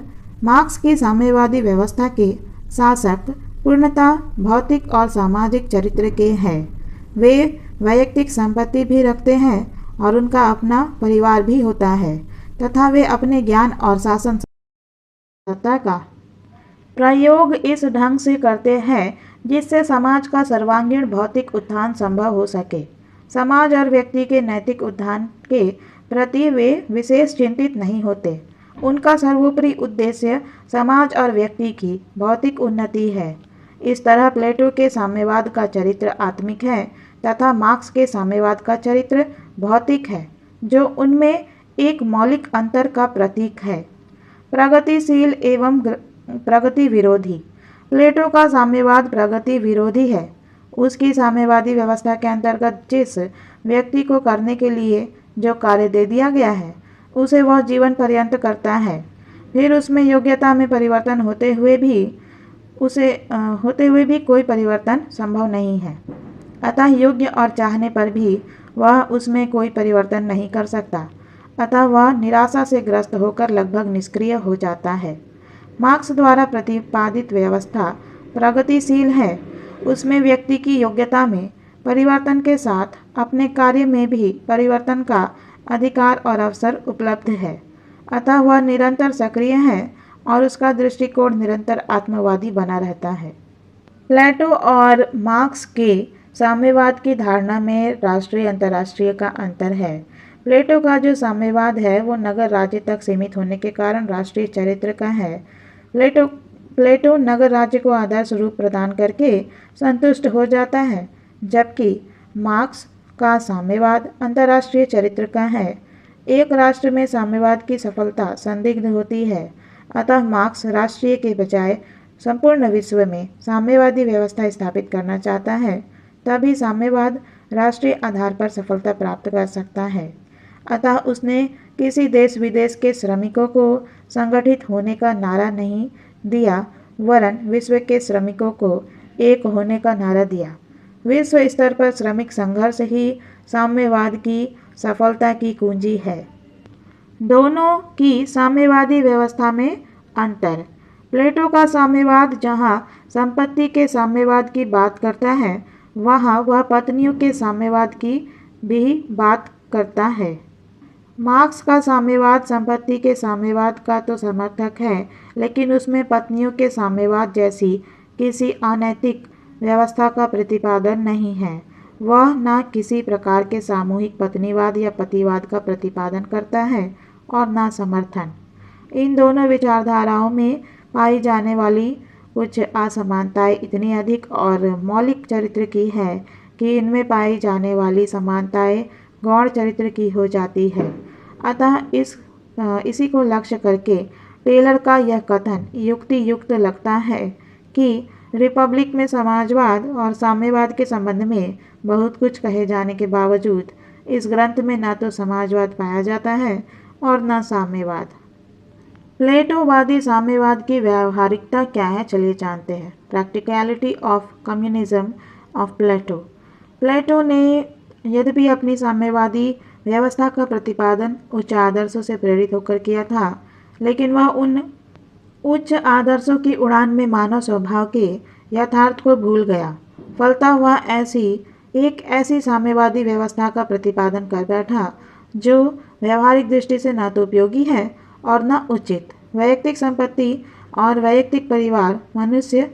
मार्क्स की साम्यवादी व्यवस्था के शासक पूर्णतः भौतिक और सामाजिक चरित्र के हैं। वे वैयक्तिक संपत्ति भी रखते हैं और उनका अपना परिवार भी होता है तथा वे अपने ज्ञान और शासन सत्ता का प्रयोग इस ढंग से करते हैं जिससे समाज का सर्वांगीण भौतिक उत्थान संभव हो सके। समाज और व्यक्ति के नैतिक उत्थान के प्रति वे विशेष चिंतित नहीं होते। उनका सर्वोपरि उद्देश्य समाज और व्यक्ति की भौतिक उन्नति है। इस तरह प्लेटो के साम्यवाद का चरित्र आत्मिक है तथा मार्क्स के साम्यवाद का चरित्र भौतिक है, जो उनमें एक मौलिक अंतर का प्रतीक है। प्रगतिशील एवं प्रगति विरोधी। प्लेटो का साम्यवाद प्रगति विरोधी है। उसकी साम्यवादी व्यवस्था के अंतर्गत जिस व्यक्ति को करने के लिए जो कार्य दे दिया गया है उसे वह जीवन पर्यंत करता है। फिर उसमें योग्यता में परिवर्तन होते हुए भी कोई परिवर्तन संभव नहीं है। अतः योग्य और चाहने पर भी वह उसमें कोई परिवर्तन नहीं कर सकता। अतः वह निराशा से ग्रस्त होकर लगभग निष्क्रिय हो जाता है। मार्क्स द्वारा प्रतिपादित व्यवस्था प्रगतिशील है। उसमें व्यक्ति की योग्यता में परिवर्तन के साथ अपने कार्य में भी परिवर्तन का अधिकार और अवसर उपलब्ध है। अतः वह निरंतर सक्रिय है और उसका दृष्टिकोण निरंतर आत्मवादी बना रहता है। प्लेटो और मार्क्स के साम्यवाद की धारणा में राष्ट्रीय अंतर्राष्ट्रीय का अंतर है। प्लेटो का जो साम्यवाद है वो नगर राज्य तक सीमित होने के कारण राष्ट्रीय चरित्र का है। प्लेटो नगर राज्य को आदर्श रूप प्रदान करके संतुष्ट हो जाता है, जबकि मार्क्स का साम्यवाद अंतर्राष्ट्रीय चरित्र का है। एक राष्ट्र में साम्यवाद की सफलता संदिग्ध होती है। अतः मार्क्स राष्ट्रीय के बजाय संपूर्ण विश्व में साम्यवादी व्यवस्था स्थापित करना चाहता है, तभी साम्यवाद राष्ट्रीय आधार पर सफलता प्राप्त कर सकता है। अतः उसने किसी देश विदेश के श्रमिकों को संगठित होने का नारा नहीं दिया, वरन विश्व के श्रमिकों को एक होने का नारा दिया। विश्व स्तर पर श्रमिक संघर्ष ही साम्यवाद की सफलता की कुंजी है। दोनों की साम्यवादी व्यवस्था में अंतर। प्लेटो का साम्यवाद जहाँ संपत्ति के साम्यवाद की बात करता है, वहाँ वह पत्नियों के साम्यवाद की भी बात करता है। मार्क्स का साम्यवाद संपत्ति के साम्यवाद का तो समर्थक है, लेकिन उसमें पत्नियों के साम्यवाद जैसी किसी अनैतिक व्यवस्था का प्रतिपादन नहीं है। वह न किसी प्रकार के सामूहिक पत्नीवाद या पतिवाद का प्रतिपादन करता है और न समर्थन। इन दोनों विचारधाराओं में पाई जाने वाली कुछ असमानताएं इतनी अधिक और मौलिक चरित्र की है कि इनमें पाई जाने वाली समानताएं गौण चरित्र की हो जाती है। अतः इसी को लक्ष्य करके टेलर का यह कथन युक्ति युक्त लगता है कि रिपब्लिक में समाजवाद और साम्यवाद के संबंध में बहुत कुछ कहे जाने के बावजूद इस ग्रंथ में न तो समाजवाद पाया जाता है और न साम्यवाद। प्लेटोवादी साम्यवाद की व्यावहारिकता क्या है, चलिए जानते हैं। Practicality of communism of Plato. Plato ने यद्यपि अपनी साम्यवादी व्यवस्था का प्रतिपादन उच्च आदर्शों से प्रेरित होकर किया था, लेकिन वह उन उच्च आदर्शों की उड़ान में मानव स्वभाव के यथार्थ को भूल गया। फलतः वह ऐसी साम्यवादी व्यवस्था का प्रतिपादन कर बैठा जो व्यवहारिक दृष्टि से न तो उपयोगी है और न उचित। वैयक्तिक संपत्ति और वैयक्तिक परिवार मनुष्य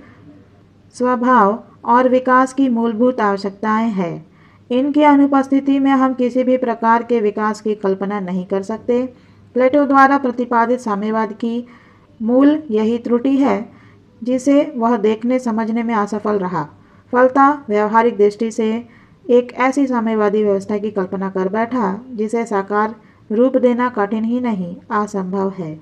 स्वभाव और विकास की मूलभूत आवश्यकताएं हैं। इनकी अनुपस्थिति में हम किसी भी प्रकार के विकास की कल्पना नहीं कर सकते। प्लेटो द्वारा प्रतिपादित साम्यवाद की मूल यही त्रुटि है जिसे वह देखने समझने में असफल रहा। फलतः व्यवहारिक दृष्टि से एक ऐसी साम्यवादी व्यवस्था की कल्पना कर बैठा जिसे साकार रूप देना कठिन ही नहीं, असंभव है।